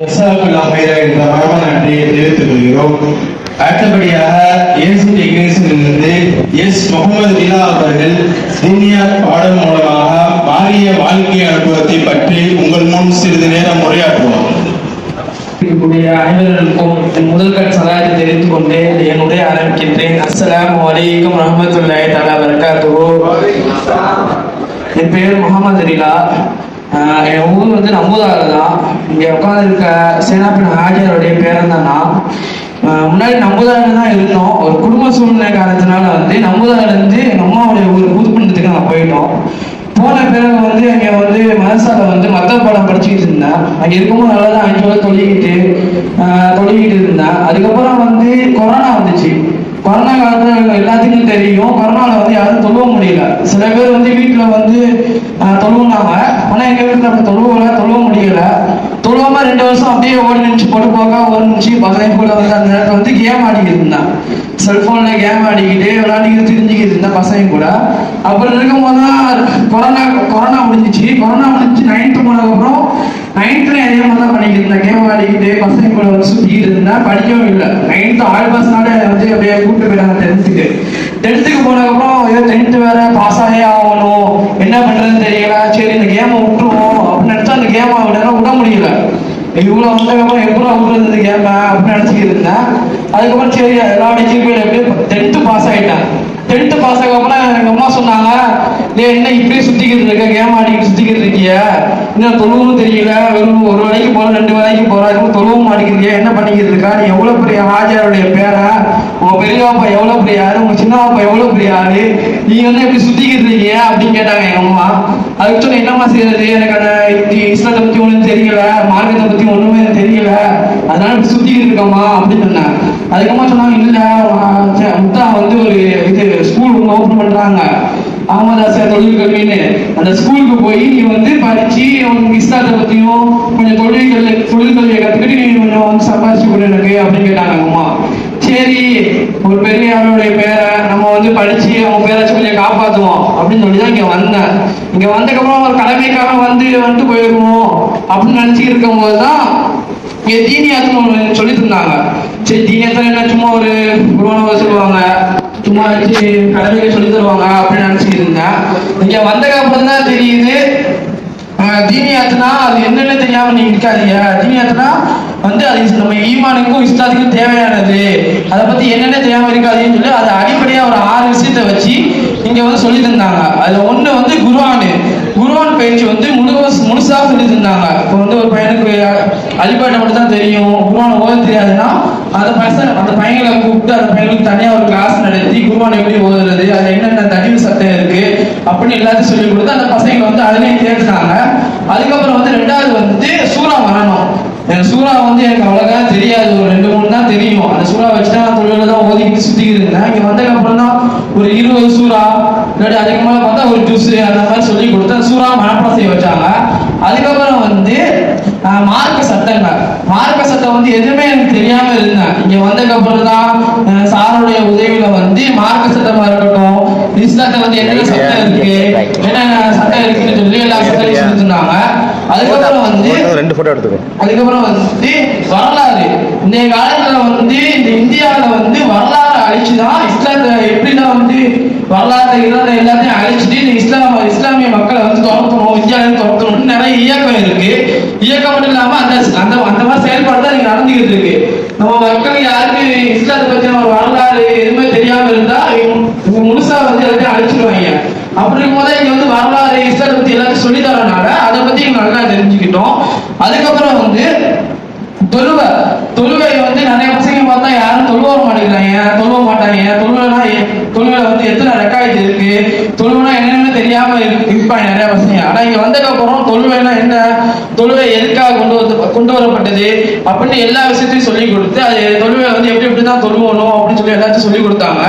என்ற மரப நன்றியை தெரிவித்துக் கொள்கிறோம். அடுத்தபடியாக இயேசு டெக்னீசியனிலிருந்து எஸ் முகமது ரிலா அவர்கள் தீனியாத் பாடம் மூலமாக மாறிய வாழ்க்கை அனுபவத்தை பற்றி உங்கள் முன் சிறிது நேரம் உரையாற்றுவோம். அனைவருக்கும் என் முதல் சலாத்தை தெரிந்து கொண்டு என்னுடைய ஆரம்பிக்கின்றேன். அஸ்ஸலாமு அலைக்கும் ரஹ்மத்துல்லாஹி தஆலா வபரகாத்துஹு. என் பேர் முகமது ரிலா. என் ஊர் வந்து நம்பூதாறு தான். இங்கே உட்காந்துருக்க சேனாபின் ஹாஜியாருடைய பேரன் தான் நான். முன்னாடி நம்பூதாறு தான் இருந்தோம். ஒரு குடும்ப சூழ்நிலை காரணத்தினால வந்து நம்பூதாறுலேருந்து எங்கள் அம்மாவுடைய ஊர் புதுப்பண்ணத்துக்கு நான் போயிட்டோம். போன பிறகு வந்து அங்கே வந்து மதசாலை வந்து மத்த பாடம் படிச்சுக்கிட்டு இருந்தேன். அங்கே இருக்கும்போது நல்லா தான் 5 வருஷம் தொழிக்கிட்டு இருந்தேன். அதுக்கப்புறம் வந்து கொரோனா வந்துச்சு. கொரோனா காலத்தில் எல்லாத்துக்கும் தெரியும், கொரோனாவில் வந்து யாரும் தொழுவ முடியல. சில பேர் வந்து வீட்டில் வந்து தொழுவுனாங்க. ஆனால் எங்கள் வீட்டில் அப்படி தொழுவ முடியல. தொழுவாம 2 வருஷம் அப்படியே ஓடி நினச்சி பொடுப்போக்கா ஓடிச்சு. பசங்க கூட வந்து அந்த நேரத்தில் வந்து கேம் ஆடிக்கிட்டு இருந்தேன். செல்ஃபோனில் கேம் ஆடிக்கிட்டு விளையாடிக்கிட்டு தெரிஞ்சுக்கிட்டு இருந்தேன் பசங்க கூட. அப்படி இருக்கும்போது தான் கொரோனா முடிஞ்சிச்சு. கொரோனா முடிஞ்சு 9th போனதுக்கப்புறம் 9th அதே மாதிரி தான் பண்ணிக்கிட்டு இருந்தேன். கேம் ஆடிக்கிட்டு பசங்க கூட வந்து சுற்றிக்கிட்டு இருந்தேன். படிக்கவும் இல்லை. 9th ஆல் பாஸ்னால வந்து அப்படியே கூப்பிட்டு போயிட்டாங்க 10th போனதுக்கப்புறம் ஏதோ 10th வேற பாஸ் ஆகவே ஆகணும், என்ன பண்ணுறதுன்னு தெரியல. சரி இந்த கேமை விட்டுருவோம் அப்படின்னு நினச்சா அந்த கேமை விட முடியல. இவ்வளோ வந்ததுக்கப்புறம் எப்போ விடுறது இந்த கேமை அப்படின்னு நினச்சிக்கிட்டு இருந்தேன். அதுக்கப்புறம் சரி எல்லா டிகிரியும் எப்படியும் 10th பாஸ் ஆகிட்டேன். 10th பாஸ் ஆகப்புறம் எங்கள் அம்மா சொன்னாங்க, என்ன இப்படியே சுற்றிக்கிட்டு இருக்க, கேம் ஆடிக்கிட்டு சுற்றிக்கிட்டு இருக்கிய, இன்னும் தொழுவும் தெரியல, வெறும் 1 வேலைக்கு போகிற 2 வேலைக்கு போகிற, அதுவும் தொழுவும் மாட்டிக்கிறியா, என்ன பண்ணிக்கிட்டு இருக்கா, நீ எவ்வளோ பெரிய ஹாஜியாருடைய பேரை, உங்கள் பெரியவாப்பா எவ்வளோ பெரிய ஆளு, உங்கள் சின்னவாப்பா எவ்வளோ பெரிய ஆளு, நீ வந்து எப்படி சுற்றிக்கிட்டு இருக்கியா அப்படின்னு கேட்டாங்க எங்கள் அம்மா. அதுக்கு சொன்ன என்னம்மா செய்யறது, எனக்கு அந்த இஸ்லாத்தை பற்றி ஒன்றும் தெரியல, மார்க்கத்தை பற்றி ஒன்றுமே தெரியல, அதனால இப்படி சுற்றிக்கிட்டு இருக்கம்மா அப்படின்னு சொன்னேன். அதுக்கப்புறமா சொன்னாங்க, இல்லை முத்தா வந்து ஒரு இது ஸ்கூல் ஓப்பன் பண்றாங்க, அகமதாசியா தொழில் கல்வின்னு. அந்த ஸ்கூலுக்கு போய் நீ வந்து படிச்சு உனக்கு இஸ்லாத்தை பத்தியும் கொஞ்சம் தொழில் கல்வியை கத்துக்கிட்டு நீ கொஞ்சம் வந்து சம்பாதிச்சு கொடு எனக்கு அப்படின்னு கேட்டாங்க அம்மா. சரி ஒரு பெரிய ஆளுடைய பேரை நம்ம வந்து படிச்சு அவங்க பேராச்சும் கொஞ்சம் காப்பாற்றுவோம் அப்படின்னு சொல்லி தான் இங்க வந்தேன். இங்க வந்ததுக்கப்புறம் ஒரு கடமைக்காக வந்துட்டு போயிடுவோம் அப்படின்னு நினைச்சுட்டு இருக்கும் போதுதான் இங்க தீனியாத்துன்னு சொல்லிட்டு இருந்தாங்க. சரி தீனியாத்தான் என்ன சும்மா ஒரு குருவானவ சொல்லுவாங்க, சும்மா வச்சு கடமைக்கு சொல்லி தருவாங்க அப்படின்னு நினைச்சிட்டு இருந்தேன். இங்க வந்ததுக்கு அப்புறம் தான் தெரியுது தீனியாத்துனா அது என்னென்ன தெரியாம நீங்க இருக்காதீங்க. தீனியாத்துனா வந்து அது நம்ம ஈமானுக்கும் இஸ்லாத்துக்கும் தேவையானது, அதை பத்தி என்னென்ன தெரியாம இருக்காதுன்னு சொல்லி அதை அடிப்படையா ஒரு 6 விஷயத்த வச்சு இங்க வந்து சொல்லி தந்தாங்க. அதுல ஒண்ணு வந்து குர்ஆன் பயிற்சி வந்து முழுசா சொல்லி தந்தாங்க. இப்போ வந்து ஒரு பையனுக்கு அலிபாட்டை மட்டும் தான் தெரியும், குர்ஆன் ஓத தெரியாதுன்னா அந்த பையங்களை கூப்பிட்டு அந்த பையனுக்கு தனியா ஒரு கிளாஸ் நடத்தி குர்ஆன் எப்படி ஓதுறது, அதுல என்னென்ன தடிவு சட்டம் இருக்கு அப்படின்னு எல்லாத்தையும் சொல்லி கொடுத்து அந்த பசங்களை வந்து அதுலயும் தேர்ந்தாங்க. அதுக்கப்புறம் வந்து 2வது வந்து சூறா வரணும். எனக்கு சூறா வந்து எனக்கு அவ்வளோக்கா தெரியாது, ஒரு 2-3 தான் தெரியும். அந்த சூறா வச்சுதான் நான் தொழில தான் ஓதிக்கிட்டு சுற்றிக்கிட்டு இருந்தேன். இங்கே வந்ததுக்கப்புறம் தான் ஒரு 20 சூறா இல்லாட்டி அதுக்கு மேலே பார்த்தா ஒரு ஜூஸ் அந்த மாதிரி சொல்லி கொடுத்து அந்த சூறா மனப்பாடம் செய்ய வச்சாங்க. அதுக்கப்புறம் வந்து மார்க்க சட்டம் வந்து எதுவுமே எனக்கு தெரியாம இருந்தேன். இங்க வந்ததுக்கப்புறம் தான் சாருடைய உதவியில வந்து மார்க்க சட்டமா இருக்கட்டும், இஸ்லாத்தை வந்து என்னென்ன சட்டம் இருக்கு, என்னென்ன சட்டம் இருக்குன்னு சொல்லி எல்லா சட்டம் சொல்லிருந்தாங்க. அதுக்கப்புறம் வந்து வரலாறு, இந்த காலத்துல வந்து இந்த இந்தியாவில வந்து வரலாறு அழிச்சுதான் இஸ்லாத்தை எப்படிதான் வந்து வரலாறு எல்லாத்தையும் அழிச்சுட்டு இந்த இஸ்லாமிய மக்களை வந்து துரத்தணும், இந்தியாவில துரத்தணும்னு நிறைய இயக்கம் இருக்கு. இயக்கம் மட்டும் இல்லாம அந்த மாதிரி செயல்பாடு தான் இங்க நடந்துகிட்டு இருக்கு. நம்ம மக்கள் யாருக்கு இஸ்லாத்தை பத்தின ஒரு வரலாறு எதுவுமே தெரியாம இருந்தா முழுசா வந்து எல்லாத்தையும் அழிச்சிருவாங்க. அப்படி இருக்கும்போது இங்க வந்து வரலாறு இஸ்லாத்தை பத்தி எல்லாத்தையும் சொல்லி தரனால அதை பத்தி இங்க நல்லா தெரிஞ்சுக்கிட்டோம். அதுக்கப்புறம் வந்து தொழுவை வந்து நிறைய பசங்க பார்த்தா யாரும் தொழுவ மாட்டேங்கிறாங்க, தொழுவ மாட்டாங்க. தொழுவை வந்து எத்தனை ரெக்காய்டு இருக்கு, தொழுவைனா என்னென்ன தெரியாம இருப்பாங்க நிறைய பசங்க. ஆனா இங்க வந்ததுக்கப்புறம் தொழுவைனா என்ன, தொழுவை எதுக்காக கொண்டு வரப்பட்டது அப்படின்னு எல்லா விஷயத்தையும் சொல்லி கொடுத்து அது தொழுவை வந்து எப்படிதான் தொழுவணும் அப்படின்னு சொல்லி எல்லாத்தையும் சொல்லி கொடுத்தாங்க.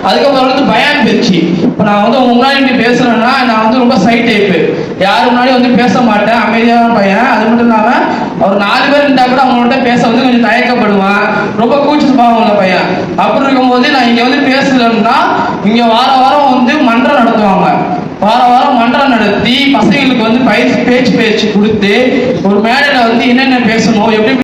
அதுக்கப்புறம் வந்து பயான் பயிற்சி. இப்போ நான் வந்து உங்க முன்னாடி பேசுறேன்னா நான் வந்து ரொம்ப சை டைப்பு, யாரு முன்னாடி வந்து பேச மாட்டேன், அமைதியான பையன். அது மட்டும் இல்லாம ஒரு 4 பேர் இருந்தா கூட அவங்கள்ட்ட பேச வந்து கொஞ்சம் தயக்கப்படுவான், ரொம்ப கூச்சல் பாவம் பையன். அப்படி இருக்கும்போது நான் இங்க வந்து பேசலன்னா இங்க வாரம் வந்து மன்றம் நடத்துவாங்க. வாரம் மன்றம் நடத்தி பசங்களுக்கு வந்து பேச்சு கொடுத்து ஒரு மேடையில வந்து என்னென்ன பேசணும் எப்படி